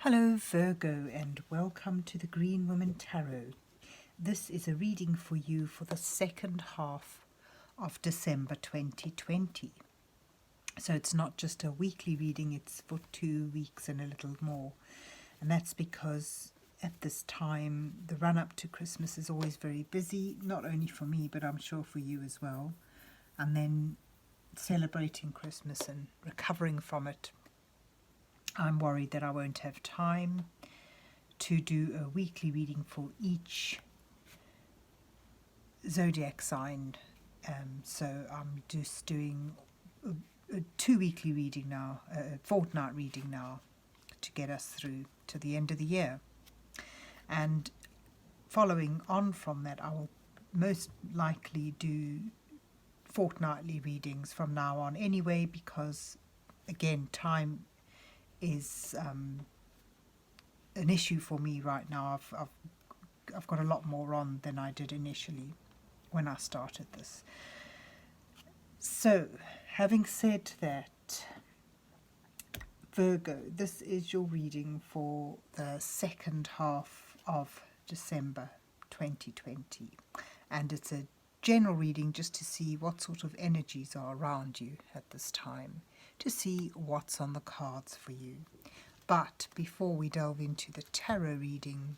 Hello Virgo, and welcome to the Green Woman Tarot. This is a reading for you for the second half of December 2020. So it's not just a weekly reading, it's for 2 weeks and a little more. And that's because at this time, the run up to Christmas is always very busy, not only for me, but I'm sure for you as well. And then celebrating Christmas and recovering from it, I'm worried that I won't have time to do a weekly reading for each zodiac sign. So I'm just doing a 2 weekly reading now, a fortnight reading now, to get us through to the end of the year. And following on from that, I will most likely do fortnightly readings from now on anyway, because again, time is an issue for me right now. I've got a lot more on than I did initially when I started this. So, having said that, Virgo, this is your reading for the second half of December 2020, and it's a general reading just to see what sort of energies are around you at this time, to see what's on the cards for you. But before we delve into the tarot reading,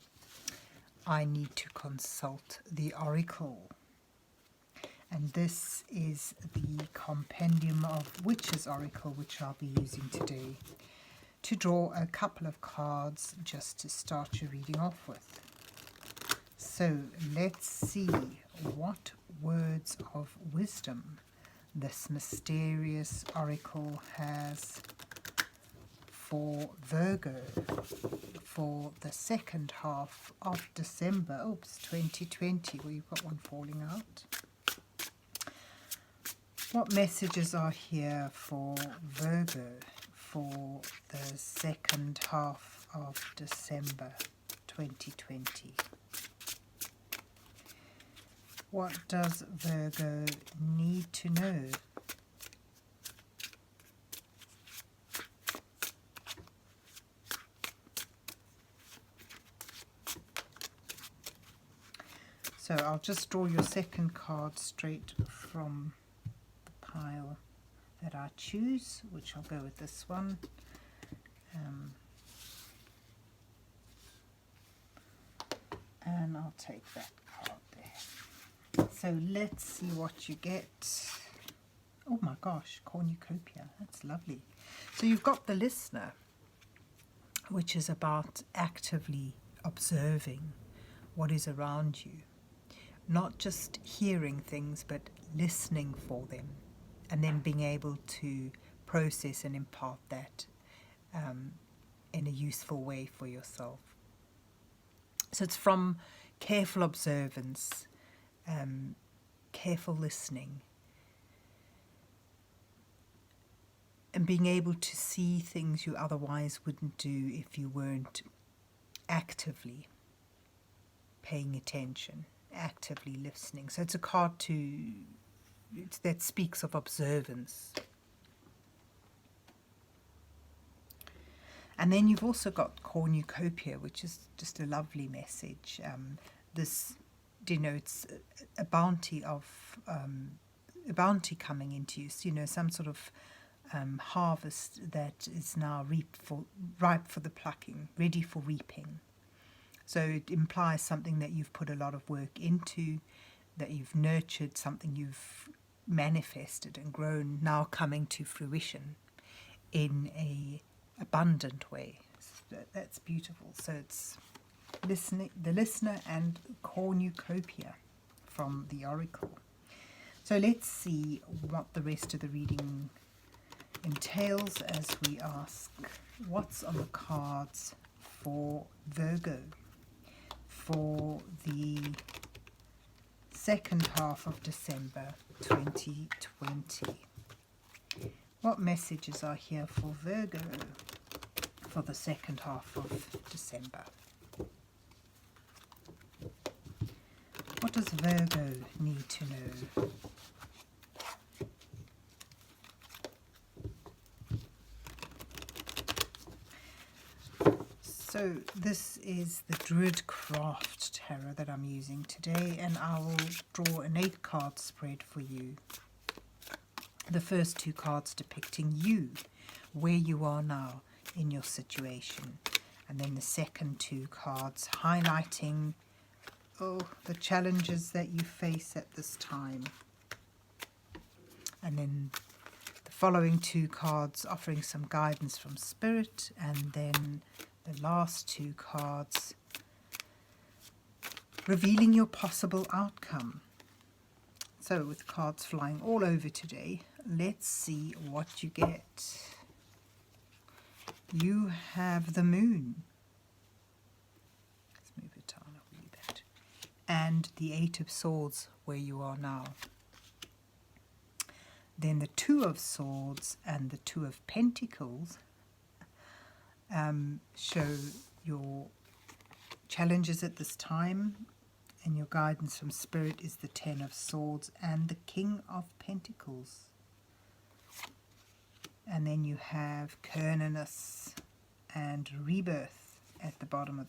I need to consult the oracle. And this is the Compendium of Witches Oracle, which I'll be using today to draw a couple of cards just to start your reading off with. So let's see what words of wisdom this mysterious oracle has for Virgo for the second half of December 2020. Well, you've got one falling out. What messages are here for Virgo for the second half of December 2020? What does Virgo need to know? So I'll just draw your second card straight from the pile that I choose, which I'll go with this one. And I'll take that card there. So let's see what you get. Oh my gosh, cornucopia, that's lovely. So you've got the listener, which is about actively observing what is around you. Not just hearing things, but listening for them, and then being able to process and impart that in a useful way for yourself. So it's from careful observance, careful listening, and being able to see things you otherwise wouldn't do if you weren't actively paying attention, actively listening. So it's a card that speaks of observance. And then you've also got cornucopia, which is just a lovely message. This denotes a bounty coming into you. So, some sort of harvest that is now ripe for the plucking, ready for reaping. So it implies something that you've put a lot of work into, that you've nurtured, something you've manifested and grown, now coming to fruition in a abundant way. So that's beautiful. So it's the listener and cornucopia from the oracle. So let's see what the rest of the reading entails as we ask what's on the cards for Virgo for the second half of December 2020. What messages are here for Virgo for the second half of December? What does Virgo need to know? So this is the Druid Craft Tarot that I'm using today, and I will draw an 8-card spread for you. The first 2 cards depicting you, where you are now in your situation, and then the second 2 cards highlighting the challenges that you face at this time, and then the following 2 cards offering some guidance from Spirit, and then the last 2 cards revealing your possible outcome. So with cards flying all over today, let's see what you get. You have the Moon. Let's move it down a wee bit. And the 8 of Swords, where you are now. Then the 2 of Swords and the 2 of Pentacles show your challenges at this time, and your guidance from Spirit is the 10 of Swords and the King of Pentacles. And then you have Kernanus and Rebirth at the bottom of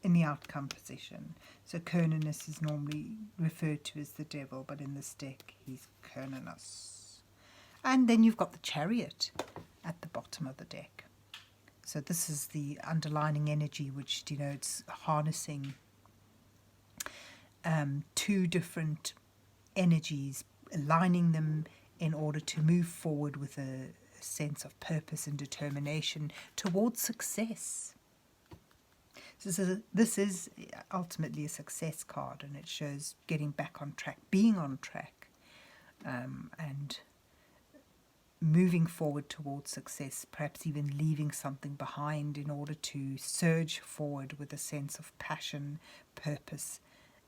in the outcome position. So Kernanus is normally referred to as the devil, but in this deck he's Kernanus. And then you've got the Chariot at the bottom of the deck. So this is the underlining energy, which denotes harnessing 2 different energies, aligning them in order to move forward with a sense of purpose and determination towards success. So this is ultimately a success card, and it shows getting back on track, being on track, and moving forward towards success, perhaps even leaving something behind in order to surge forward with a sense of passion, purpose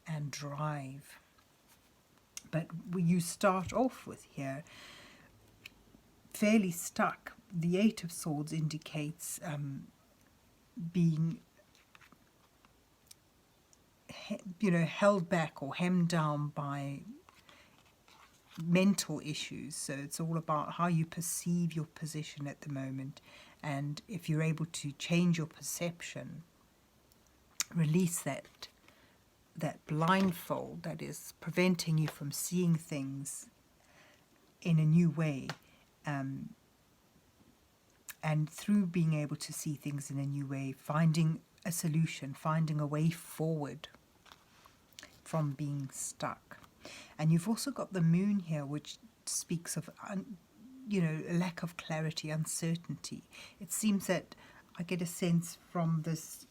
and drive. But you start off with here fairly stuck. The 8 of Swords indicates being held back or hemmed down by mental issues. So it's all about how you perceive your position at the moment, and if you're able to change your perception, release that blindfold that is preventing you from seeing things in a new way, and through being able to see things in a new way, finding a solution, finding a way forward from being stuck. And you've also got the Moon here, which speaks of, a lack of clarity, uncertainty. It seems that I get a sense from this,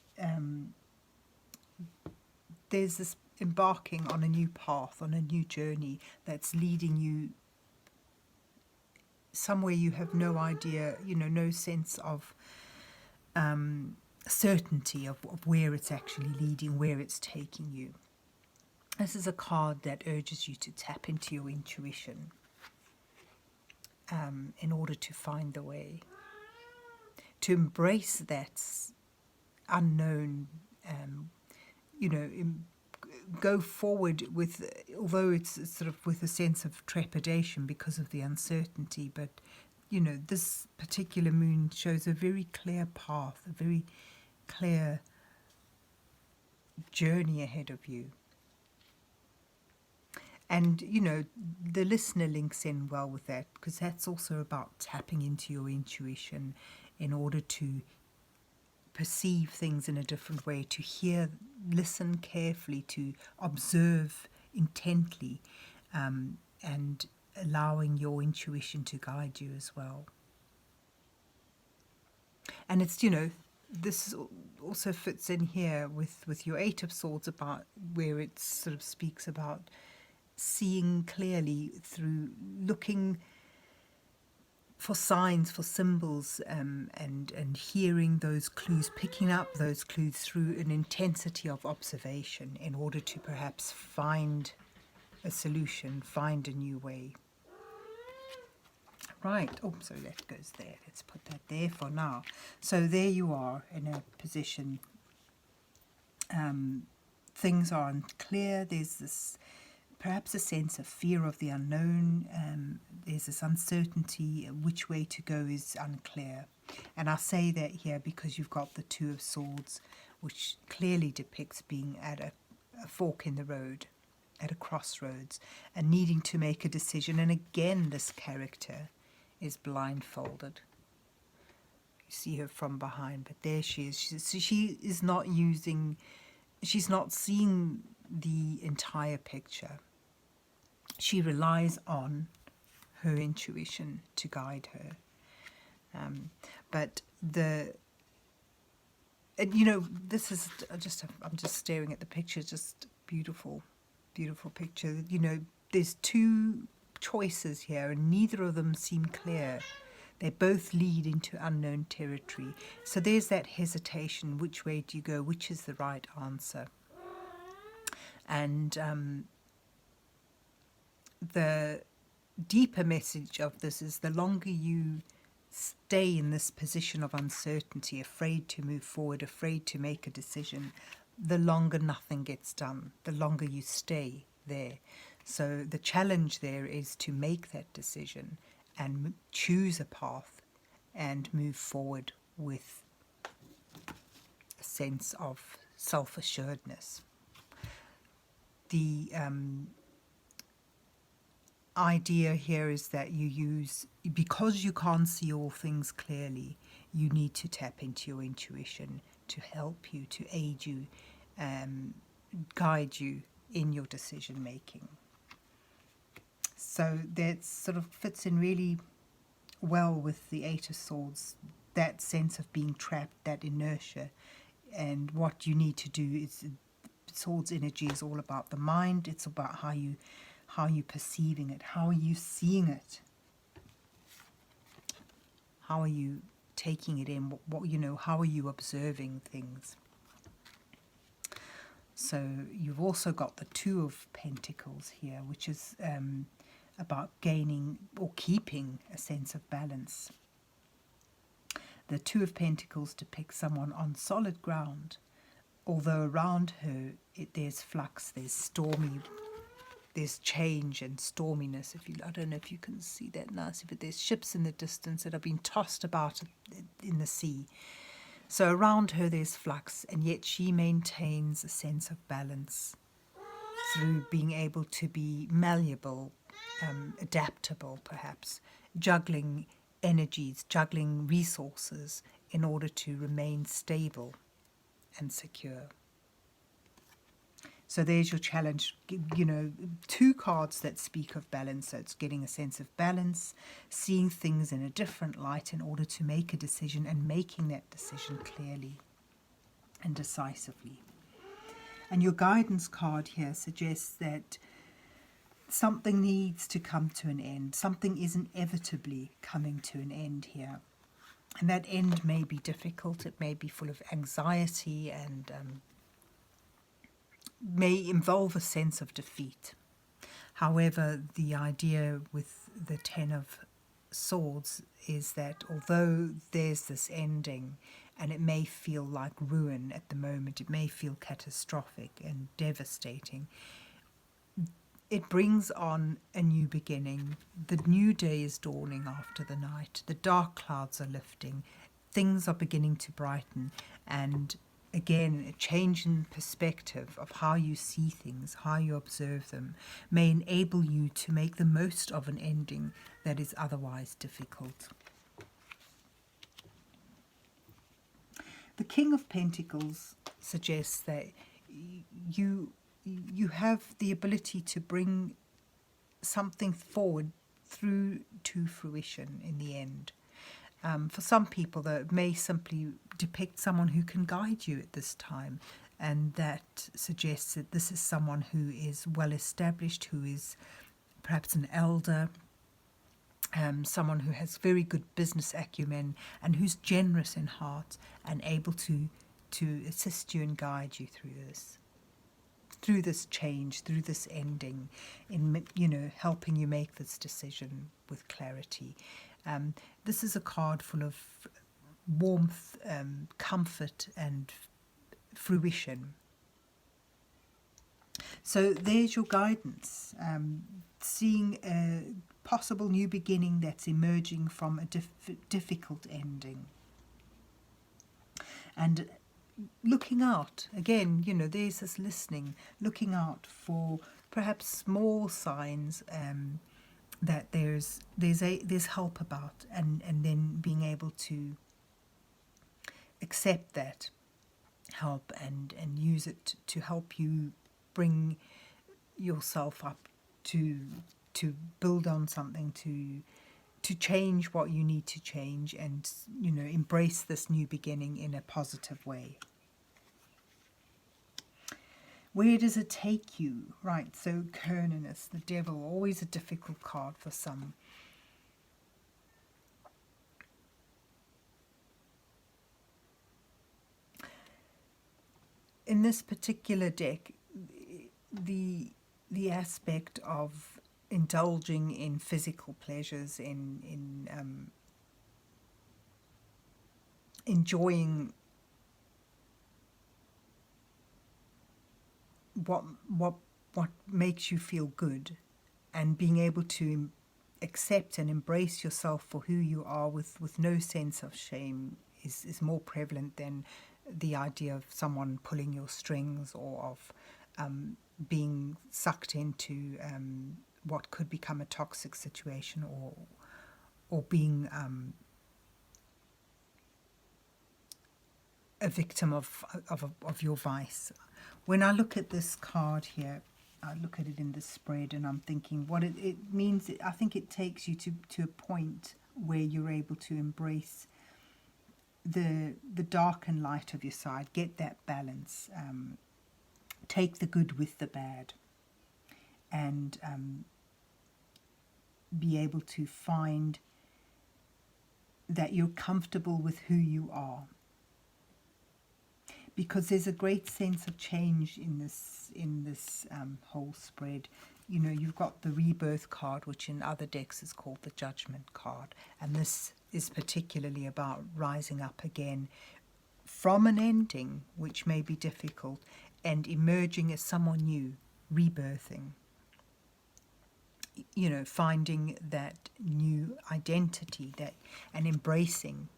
there's this embarking on a new path, on a new journey that's leading you somewhere you have no idea, no sense of certainty of where it's actually leading, where it's taking you. This is a card that urges you to tap into your intuition in order to find the way, to embrace that unknown, go forward with, although it's sort of with a sense of trepidation because of the uncertainty, but this particular moon shows a very clear path, a very clear journey ahead of you. And, the listener links in well with that, because that's also about tapping into your intuition in order to perceive things in a different way, to hear, listen carefully, to observe intently, and allowing your intuition to guide you as well. And it's, this also fits in here with your 8 of Swords, about where it sort of speaks about seeing clearly through looking for signs, for symbols, and hearing those clues, picking up those clues through an intensity of observation in order to perhaps find a solution, find a new way. Right, so that goes there. Let's put that there for now. So there you are in a position. Things are unclear. There's this perhaps a sense of fear of the unknown. There's this uncertainty. Which way to go is unclear. And I say that here because you've got the Two of Swords, which clearly depicts being at a fork in the road, at a crossroads, and needing to make a decision. And again, this character is blindfolded. You see her from behind, but there she is. She is not using, she's not seeing the entire picture. She relies on her intuition to guide her. But this is I'm just staring at the picture, just beautiful, beautiful picture. There's two choices here and neither of them seem clear. They both lead into unknown territory. So there's that hesitation. Which way do you go? Which is the right answer? And the deeper message of this is the longer you stay in this position of uncertainty, afraid to move forward, afraid to make a decision, the longer nothing gets done, the longer you stay there. So the challenge there is to make that decision and choose a path and move forward with a sense of self-assuredness. The idea here is that you use, because you can't see all things clearly, you need to tap into your intuition to help you, to aid you, guide you in your decision making. So that sort of fits in really well with the Eight of Swords, that sense of being trapped, that inertia. And what you need to do is, Swords energy is all about the mind. It's about how you perceiving it, how are you seeing it, how are you taking it in, how are you observing things. So you've also got the Two of Pentacles here, which is about gaining or keeping a sense of balance. The Two of Pentacles depicts someone on solid ground, although around her there's flux, there's stormy, there's change and storminess. I don't know if you can see that nicely, but there's ships in the distance that have been tossed about in the sea. So around her there's flux, and yet she maintains a sense of balance through being able to be malleable, adaptable perhaps, juggling energies, juggling resources in order to remain stable and secure. So there's your challenge, two cards that speak of balance. So it's getting a sense of balance, seeing things in a different light in order to make a decision and making that decision clearly and decisively. And your guidance card here suggests that something needs to come to an end. Something is inevitably coming to an end here. And that end may be difficult. It may be full of anxiety and may involve a sense of defeat. However, the idea with the Ten of Swords is that although there's this ending and it may feel like ruin at the moment, it may feel catastrophic and devastating, it brings on a new beginning. The new day is dawning after the night. The dark clouds are lifting. Things are beginning to brighten, and again, a change in perspective of how you see things, how you observe them, may enable you to make the most of an ending that is otherwise difficult. The King of Pentacles suggests that you have the ability to bring something forward through to fruition in the end. For some people, that may simply depict someone who can guide you at this time, and that suggests that this is someone who is well established, who is perhaps an elder, someone who has very good business acumen and who's generous in heart and able to assist you and guide you through this change, through this ending, in helping you make this decision with clarity. This is a card full of warmth, comfort and fruition. So there's your guidance, seeing a possible new beginning that's emerging from a difficult ending. And looking out, again, there's this listening, looking out for perhaps small signs that there's help about, and then being able to accept that help and use it to help you bring yourself up to build on something, to change what you need to change, and embrace this new beginning in a positive way. Where does it take you? Right, so Cernunnos, the devil, always a difficult card for some. In this particular deck, the aspect of indulging in physical pleasures, in enjoying what makes you feel good, and being able to accept and embrace yourself for who you are with no sense of shame is more prevalent than the idea of someone pulling your strings, or of being sucked into what could become a toxic situation, or being a victim of your vice. When I look at this card here, I look at it in the spread, and I'm thinking what it means. I think it takes you to a point where you're able to embrace the dark and light of your side, get that balance, take the good with the bad, and be able to find that you're comfortable with who you are. Because there's a great sense of change in this whole spread. You've got the rebirth card, which in other decks is called the judgment card, and this is particularly about rising up again from an ending which may be difficult, and emerging as someone new, rebirthing. Finding that new identity, and embracing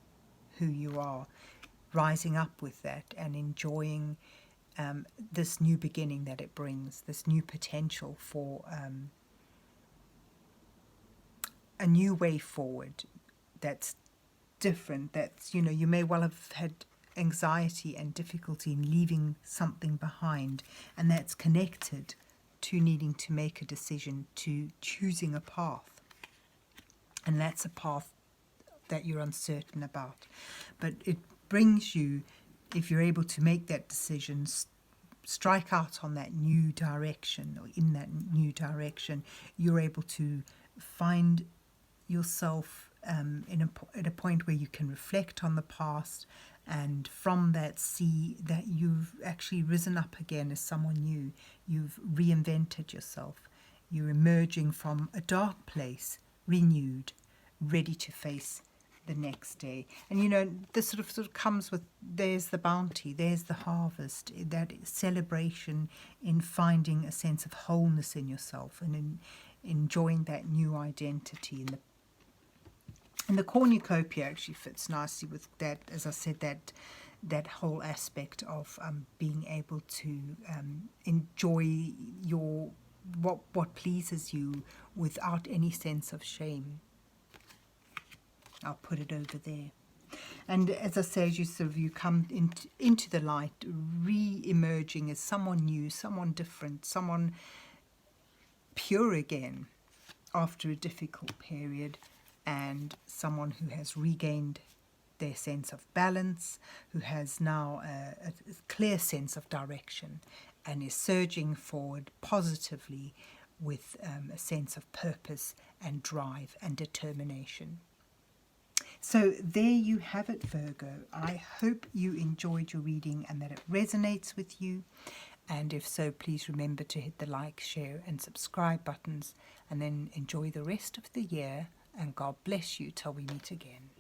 who you are, rising up with that, and enjoying this new beginning that it brings, this new potential for a new way forward that's different, that's, you may well have had anxiety and difficulty in leaving something behind, and that's connected to needing to make a decision, to choosing a path. And that's a path that you're uncertain about. But it brings you, if you're able to make that decision, strike out on that new direction, or in that new direction, you're able to find yourself at a point where you can reflect on the past, and from that see that you've actually risen up again as someone new. You've reinvented yourself. You're emerging from a dark place, renewed, ready to face the next day. And this sort of comes with, there's the bounty, there's the harvest, that celebration in finding a sense of wholeness in yourself, and in enjoying that new identity. And the cornucopia actually fits nicely with that, as I said, that whole aspect of being able to enjoy what pleases you without any sense of shame. I'll put it over there. And as I say, as you come into the light, re-emerging as someone new, someone different, someone pure again after a difficult period, and someone who has regained their sense of balance, who has now a clear sense of direction, and is surging forward positively with a sense of purpose and drive and determination. So there you have it, Virgo. I hope you enjoyed your reading and that it resonates with you. And if so, please remember to hit the like, share and subscribe buttons, and then enjoy the rest of the year, and God bless you till we meet again.